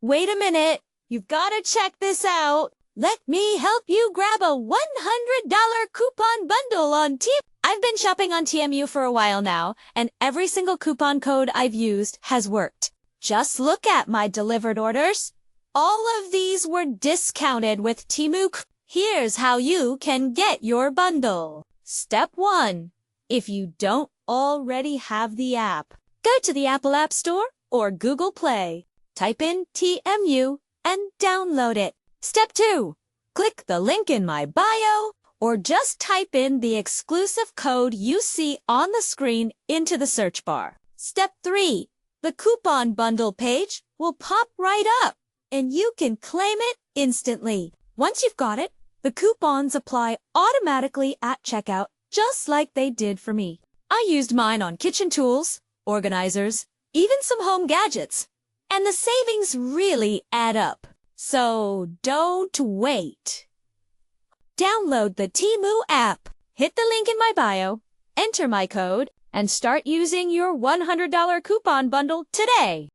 Wait a minute. You've got to check this out. Let me help you grab a $100 coupon bundle on Temu. I've been shopping on Temu for a while now, and every single coupon code I've used has worked. Just look at my delivered orders. All of these were discounted with Temu. Here's how you can get your bundle. Step 1. If you don't already have the app, go to the Apple App Store or Google Play. Type in TMU and download it. Step 2. Click the link in my bio or just type in the exclusive code you see on the screen into the search bar. Step 3. The coupon bundle page will pop right up and you can claim it instantly. Once you've got it, the coupons apply automatically at checkout, just like they did for me. I used mine on kitchen tools, organizers, even some home gadgets. And the savings really add up. So don't wait. Download the Temu app, hit the link in my bio, enter my code, and start using your $100 coupon bundle today.